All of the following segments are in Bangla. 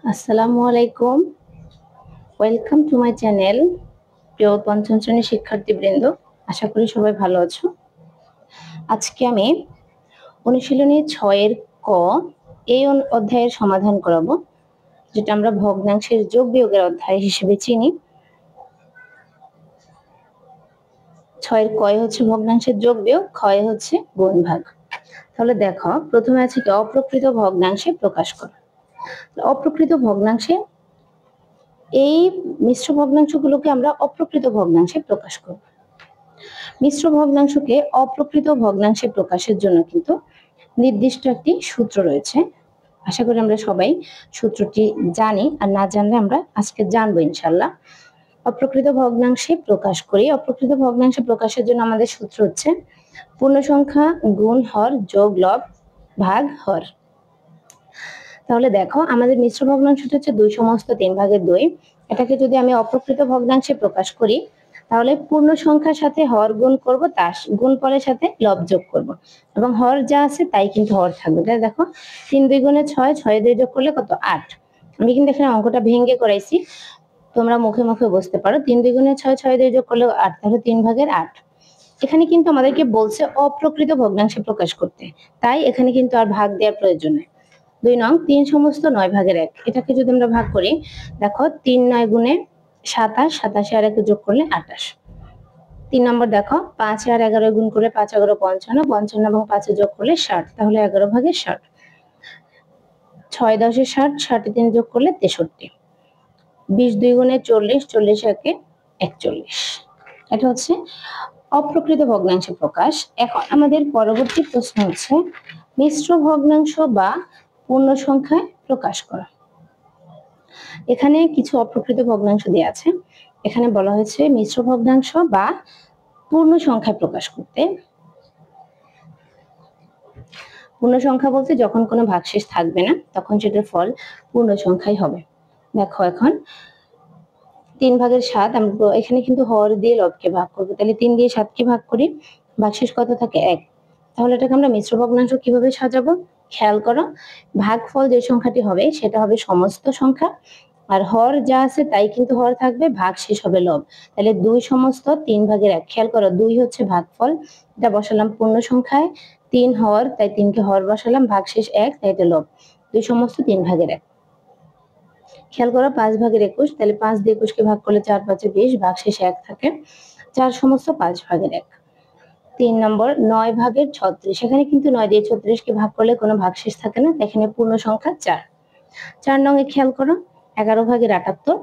আসসালামু আলাইকুম। Welcome to my channel. প্রিয় পঞ্চম শ্রেণীর শিক্ষার্থীবৃন্দ, আশা করি সবাই ভালো আছো। আজকে আমি অনুশীলনী 6 ক এই অধ্যায়ের সমাধান করাবো, যেটা আমরা ভগ্নাংশের যোগ বিয়োগের অধ্যায় হিসেবে চিনি। 6 ক হচ্ছে ভগ্নাংশের যোগ বিয়োগ, খ হচ্ছে গুণ ভাগ। তাহলে দেখো, প্রথমে আছে কি অপ্রকৃত ভগ্নাংশে প্রকাশ করো। অপ্রকৃত ভগ্নাংশে এই মিশ্র ভগ্নাংশগুলোকে আমরা অপ্রকৃত ভগ্নাংশে প্রকাশ করব। মিশ্র ভগ্নাংশকে অপ্রকৃত ভগ্নাংশে প্রকাশের জন্য কিন্তু নির্দিষ্ট একটি সূত্র রয়েছে। আশা করি আমরা সবাই সূত্রটি জানি, আর না জানলে আমরা আজকে জানবো ইনশাল্লাহ। অপ্রকৃত ভগ্নাংশে প্রকাশ করি। অপ্রকৃত ভগ্নাংশে প্রকাশের জন্য আমাদের সূত্র হচ্ছে পূর্ণ সংখ্যা গুণ হর যোগ লব ভাগ হর। তাহলে দেখো, আমাদের মিশ্র ভগ্নাংশটা হচ্ছে 2/3 এটাকে যদি আমি অপ্রকৃত ভগ্নাংশে প্রকাশ করি, তাহলে পূর্ণ সংখ্যার সাথে হর গুণ করব, তার গুণফলের সাথে লব যোগ করব, এবং হর যা আছে তাই কিন্তু হর থাকবে। তাহলে দেখো, 3 2 গুণে 6, 6 2 যোগ করলে কত? 8। আমি কিন্তু এখানে অঙ্কটা ভেঙে করাইছি, তোমরা মুখে মুখে বুঝতে পারো। 3 2 গুণে 6, 6 2 যোগ করলে 8, তাহলে 3/8। এখানে কিন্তু আমাদেরকে বলছে অপ্রকৃত ভগ্নাংশে প্রকাশ করতে, তাই এখানে কিন্তু আর ভাগ দেওয়ার প্রয়োজন নেই। 2 নং 3/9 এটাকে যদি আমরা ভাগ করি, দেখো 3 9 গুণে 27, 27 আর 1 যোগ করলে 28। 3 নম্বর দেখো, 5 আর 11 গুণ করলে 5 11 55, 55 এবং 5 যোগ করলে 60, তাহলে 11/60। 6 10 60, 60 3 যোগ করলে 63। 20 2 গুণে 40, 40 1 41। এটা হচ্ছে অপ্রকৃত ভগ্নাংশে প্রকাশ। এখন আমাদের পরবর্তী প্রশ্ন হচ্ছে মিশ্র ভগ্নাংশ বা পূর্ণ সংখ্যায় প্রকাশ করা। এখানে কিছু অপ্রকৃত ভগ্নাংশ দেওয়া আছে। এখানে বলা হয়েছে মিশ্র ভগ্নাংশ বা পূর্ণ সংখ্যায় প্রকাশ করতে। পূর্ণ সংখ্যা বলতে যখন কোনো ভাগশেষ থাকবে না, তখন সেটার ফল পূর্ণ সংখ্যাই হবে। দেখো, এখন 3/7, আমরা এখানে কিন্তু হর দিয়ে লবকে ভাগ করবো, তাহলে 3 দিয়ে 7কে ভাগ করি, ভাগশেষ কত থাকে? 1। তাহলে এটাকে আমরা মিশ্র ভগ্নাংশ কিভাবে সাজাবো? খেয়াল করো, ভাগফল যে সংখ্যাটি হবে সেটা হবে সমস্ত সংখ্যা, আর হর যা আছে তাই কিন্তু হর থাকবে, ভাগশেষ হবে লব। তাহলে 2/3/1। খেয়াল করো, 2 হচ্ছে ভাগফল, এটা বসালাম পূর্ণ সংখ্যায়, 3 হর, তাই 3কে হর বসালাম, ভাগশেষ 1, তাই এটা লব। 2/3/1। খেয়াল করো, 5/21, তাহলে 5 দিয়ে 21কে ভাগ করলে 4 5 20, ভাগশেষ 1 থাকে, 4/5/1। 3 নম্বর 9/36, এখানে কিন্তু 9 দিয়ে 36কে ভাগ করলে কোনো ভাগশেষ থাকে না, এখানে পূর্ণ সংখ্যা 4। 4 নং এ খেয়াল করো, 11/78,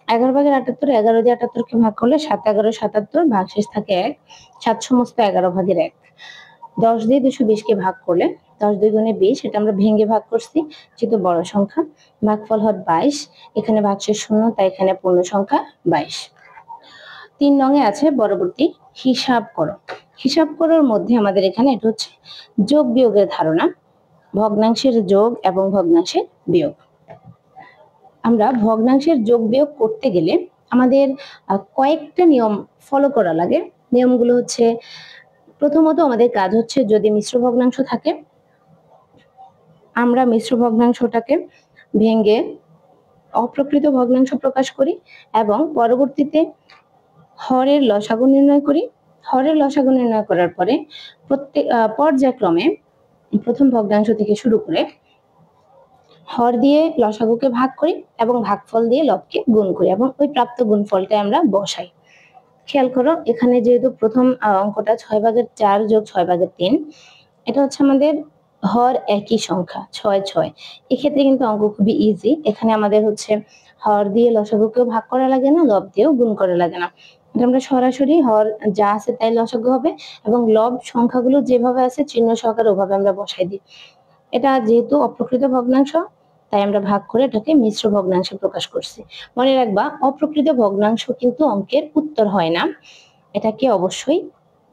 11/78, 11 দিয়ে 78কে ভাগ করলে 7 11 77, ভাগশেষ থাকে 1, 7/11/1। 10 দিয়ে 220কে ভাগ করলে 10 2 গুণে 20, এটা আমরা ভেঙে ভাগ করছি যেহেতু বড় সংখ্যা, ভাগফল হয় 22, এখানে ভাগশেষ 0, তাই এখানে পূর্ণ সংখ্যা 22। 3 নং এ আছে পরবর্তী হিসাব করো। হিসাব করার মধ্যে আমাদের এখানে এটা হচ্ছে যোগ বিয়োগের ধারণা, ভগ্নাংশের যোগ এবং ভগ্নাংশের বিয়োগ। আমরা ভগ্নাংশের যোগ বিয়োগ করতে গেলে আমাদের কয়েকটা নিয়ম ফলো করা লাগে। নিয়মগুলো হচ্ছে, প্রথমত আমাদের কাজ হচ্ছে যদি মিশ্র ভগ্নাংশ থাকে, আমরা মিশ্র ভগ্নাংশটাকে ভেঙে অপ্রকৃত ভগ্নাংশ প্রকাশ করি এবং পরবর্তীতে হরের লসাগু নির্ণয় করি। হরের লসাগু নির্ণয় করার পরে প্রত্যেক পর্যায়ক্রমে প্রথম ভগ্নাংশ থেকে শুরু করে হর দিয়ে লসাগুকে ভাগ করি এবং ভাগফল দিয়ে লবকে গুণ করি এবং ওই প্রাপ্ত গুণফলটা আমরা বসাই। খেয়াল করো, এখানে যেহেতু প্রথম অঙ্কটা 6/4 যোগ 6/3, এটা হচ্ছে আমাদের হর একই সংখ্যা 6 6। এক্ষেত্রে কিন্তু অঙ্ক খুবই ইজি। এখানে আমাদের হচ্ছে হর দিয়ে লসাগুকেও ভাগ করা লাগে না, লব দিয়েও গুণ করা লাগে না। আমরা সরাসরি হর যা আছে তাই লসাগু হবে এবং লব সংখ্যাগুলো যেভাবে আছে চিহ্ন সহকারে ওভাবে আমরা বসাই দিই। এটা যেহেতু অপ্রকৃত ভগ্নাংশ, তাই আমরা ভাগ করে এটাকে মিশ্র ভগ্নাংশে প্রকাশ করছি। মনে রাখবা, অপ্রকৃত ভগ্নাংশ কিন্তু অঙ্কের উত্তর হয় না, এটাকে অবশ্যই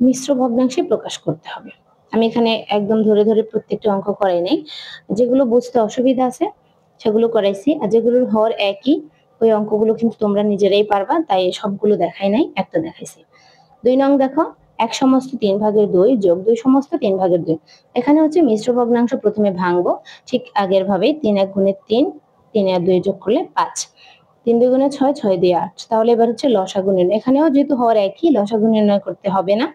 মিশ্র ভগ্নাংশে প্রকাশ করতে হবে। আমি এখানে একদম ধরে ধরে প্রত্যেকটা অঙ্ক করাই নাই, যেগুলো বুঝতে অসুবিধা আছে সেগুলো করাইছি, আর যেগুলোর হর একই ওই অঙ্কগুলো কিন্তু তোমরা নিজেরাই পারবা, তাই সবগুলো দেখাই নাই, একটা দেখাইছি। 2 নং দেখো, 1/3/2 যোগ 2/3/2। এখানে হচ্ছে মিশ্র ভগ্নাংশ প্রথমে ভাঙবো ঠিক আগের ভাবেই, 3 1 গুণে 3, 3 আর 2 যোগ করলে 5, 3 2 গুণে 6, 6 2 8। তাহলে এবার হচ্ছে লসাগু নির্ণয়। এখানেও যেহেতু হর একই, লসাগু নির্ণয় করতে হবে না।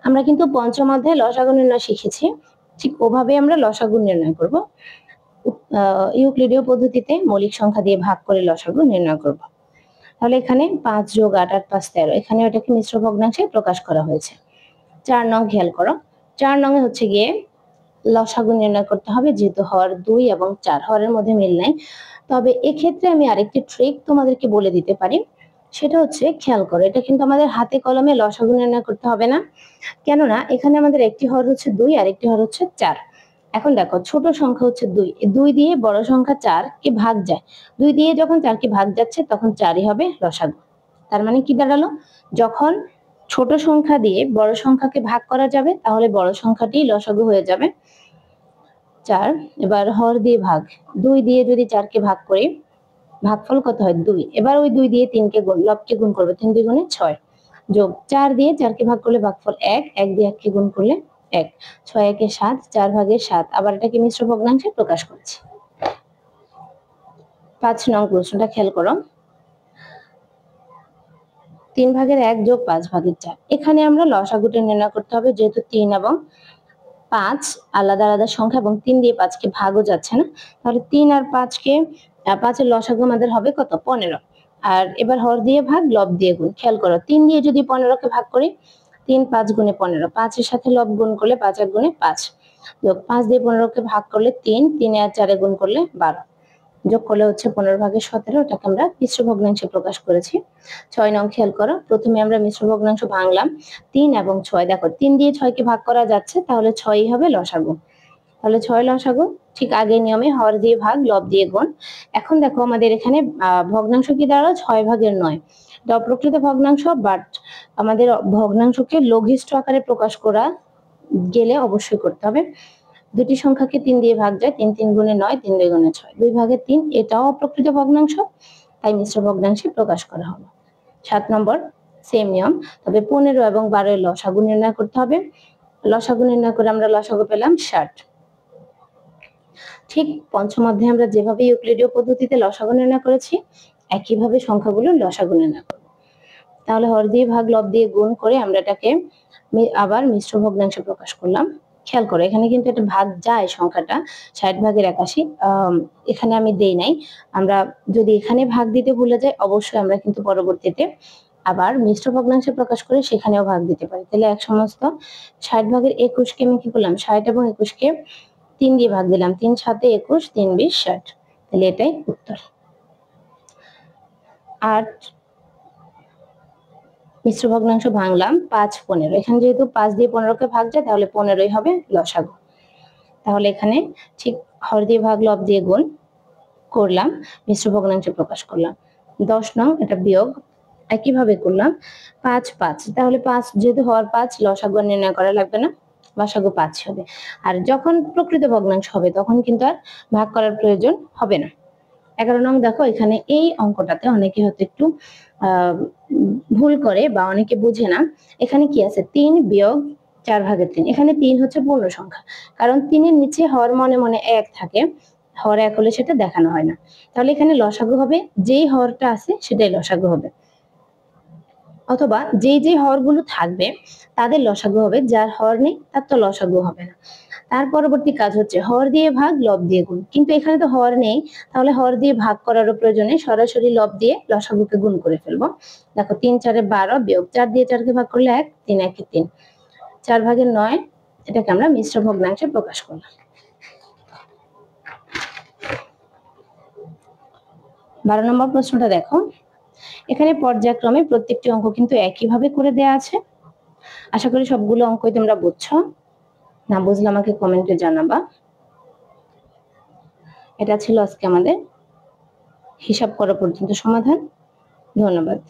আমরা কিন্তু পঞ্চম অধ্যায়ে লসাগু নির্ণয় শিখেছি, ঠিক ওভাবে আমরা লসাগু নির্ণয় করব। ইউক্লিডীয় পদ্ধতিতে মৌলিক সংখ্যা দিয়ে ভাগ করে লসাগু নির্ণয় করব। তাহলে এখানে 5 যোগ 8 8 5 13, এখানে এটাকে মিশ্র ভগ্নাংশে প্রকাশ করা হয়েছে। 4 নং খেয়াল করো, 4 নং এ হচ্ছে গিয়ে লসাগু নির্ণয় করতে হবে, যেহেতু হর 2 এবং 4, হরের মধ্যে মিল নাই। তবে এক্ষেত্রে আমি আরেকটি ট্রিক তোমাদেরকে বলে দিতে পারি, সেটা হচ্ছে খেয়াল করো, এটা কিন্তু আমাদের হাতে কলমে লসাগু নির্ণয় করতে হবে না, কেননা এখানে আমাদের একটি হর হচ্ছে 2 আর একটি হর হচ্ছে 4। এখন দেখো ছোট সংখ্যা হচ্ছে 2, 2 দিয়ে বড় সংখ্যা 4 কে ভাগ যায়, 2 দিয়ে যখন 4 কে ভাগ যাচ্ছে তখন 4ই হবে লসাগু। তার মানে কি দাঁড়ালো, যখন ছোট সংখ্যা দিয়ে বড় সংখ্যাকে ভাগ করা যাবে তাহলে বড় সংখ্যাটি লসাগু হয়ে যাবে 4। এবার হর দিয়ে ভাগ, 2 দিয়ে যদি 4 কে ভাগ করি ভাগফল কত হয় 2। এবার ওই 2 দিয়ে 3 কে গুণ, লবকে গুণ করবে, 3 2 গুণে 6, যোগ 4 দিয়ে 4 কে ভাগ করলে ভাগফল 1, 1 দিয়ে 1 কে গুণ করলে 1, 6 1 এ 7, 4 ভাগের 7। আবার এটাকে মিশ্র ভগ্নাংশে প্রকাশ করেছি। 5 নং প্রশ্নটা খেয়াল করো, 3 ভাগের 1 যোগ 5 ভাগের 4, এখানে আমরা লসাগুটা নির্ণয় করতে হবে, যেহেতু 3 এবং 5 আলাদা আলাদা সংখ্যা এবং 3 দিয়ে 5 কে ভাগও যাচ্ছে না, তাহলে 3 আর 5 কে 5 এর লসাগু আমাদের হবে কত 15। আর এবার হর দিয়ে ভাগ, লব দিয়ে গুণ। খেয়াল করো, 3 দিয়ে যদি 15 কে ভাগ করি, 3 5 গুণে 15, 5 এর সাথে লব গুণ করলে 5 আর গুণে 5, যোগ 5 দিয়ে 15 কে ভাগ করলে 3, 3 আর 4 এ গুণ করলে 12, যোগ করলে হচ্ছে 15 ভাগের 17। এটাকে আমরা মিশ্র ভগ্নাংশে প্রকাশ করেছি। 6 নং খেয়াল করো, প্রথমে আমরা মিশ্র ভগ্নাংশ ভাঙলাম, 3 এবং 6, দেখো 3 দিয়ে 6 কে ভাগ করা যাচ্ছে, তাহলে 6ই হবে লসাগু। তাহলে 6 লসাগু, ঠিক আগের নিয়মে হর দিয়ে ভাগ, লব দিয়ে গুণ। এখন দেখো আমাদের এখানে ভগ্নাংশ কি দাঁড়ালো 6 ভাগের 9, এটা অপ্রকৃত ভগ্নাংশ, বাট আমাদের ভগ্নাংশকে লঘিষ্ঠ আকারে প্রকাশ করা গেলে অবশ্যই করতে হবে। দুটি সংখ্যাকে 3 দিয়ে ভাগ যায়, 3 3 গুণে 9, 3 2 গুণে 6, 2 ভাগের 3, এটাও অপ্রকৃত ভগ্নাংশ, তাই মিশ্র ভগ্নাংশে প্রকাশ করা হলো। 7 নম্বর সেম নিয়ম, তবে 15 এবং 12 এর লসাগু নির্ণয় করতে হবে। লসাগু নির্ণয় করে আমরা লসাগু পেলাম 60। ঠিক পঞ্চম অধ্যায়ে আমরা যেভাবে ইউক্লিডীয় পদ্ধতিতে লসাগু নির্ণয় করেছি, একইভাবে সংখ্যাগুলোর লসাগু নির্ণয় করব। তাহলে হর দিয়ে ভাগ, লব দিয়ে গুণ করে আমরা এটাকে আবার মিশ্র ভগ্নাংশে প্রকাশ করলাম। খেয়াল করো, এখানে কিন্তু একটা ভাগ যায় সংখ্যাটা 60 ভাগের 81, এখানে আমি দেই নাই। আমরা যদি এখানে ভাগ দিতে ভুলে যাই, অবশ্যই আমরা কিন্তু পরবর্তীতে আবার মিশ্র ভগ্নাংশে প্রকাশ করে সেখানেও ভাগ দিতে পারি। তাহলে এক সমস্ত 60 ভাগের 21 কে আমি কি করলাম, 60 এবং 21 কে 3 দিয়ে ভাগ দিলাম, 3 7 21, 3 20 60, তাহলে এটাই উত্তর। 8 মিশ্র ভগ্নাংশ ভাঙলাম, 5 15, এখানে যেহেতু 5 দিয়ে 15 কে ভাগ যায়, তাহলে 15ই হবে লসাগু। তাহলে এখানে ঠিক হর দিয়ে ভাগ, লব দিয়ে গুণ করলাম, মিশ্র ভগ্নাংশে প্রকাশ করলাম। 10 নং এটা বিয়োগ, একইভাবে করলাম, 5 5, তাহলে 5 যেহেতু হর 5, লসাগু নির্ণয় করা লাগবে না, লসাগু 5 হবে। আর যখন প্রকৃত ভগ্নাংশ হবে তখন কিন্তু আর ভাগ করার প্রয়োজন হবে না। 11 নং দেখো, এখানে এই অঙ্কটাতে অনেকে হয়তো একটু ভুল করে বা অনেকে বুঝে না। এখানে কি আছে, 3 বিয়োগ 4 ভাগের 3, এখানে 3 হচ্ছে পূর্ণ সংখ্যা, কারণ 3 এর নিচে হর মনে মনে 1 থাকে, হর 1 হলে সেটা দেখানো হয় না। তাহলে এখানে লসাগু হবে যেই হরটা আছে সেটাই লসাগু হবে, অথবা যেই যে হরগুলো থাকবে তাদের লসাগু হবে, যার হর নেই তার তো লসাগু হবে না। তার পরবর্তী কাজ হচ্ছে হর দিয়ে ভাগ, লব দিয়ে গুণ, কিন্তু এখানে তো হর নেই, তাহলে হর দিয়ে ভাগ করারও প্রয়োজনে সরাসরি লব দিয়ে লসাগুকে গুণ করে ফেলবো। দেখো 3 4 এ 12 বিয়োগ 4 দিয়ে 4 কে ভাগ করলে 1, 3 1 এ 3, 4 ভাগের 9, এটাকে আমরা মিশ্র ভগ্নাংশে প্রকাশ করলাম। 12 নম্বর প্রশ্নটা দেখো, এখানে পর্যায়ক্রমে প্রত্যেকটি অঙ্ক কিন্তু একইভাবে করে দেয়া আছে। আশা করি সবগুলো অঙ্কই তোমরা বুঝছো, না বুঝলে আমাকে কমেন্টে জানাবা। এটা ছিল আজকে আমাদের হিসাব করা পর্যন্ত সমাধান। ধন্যবাদ।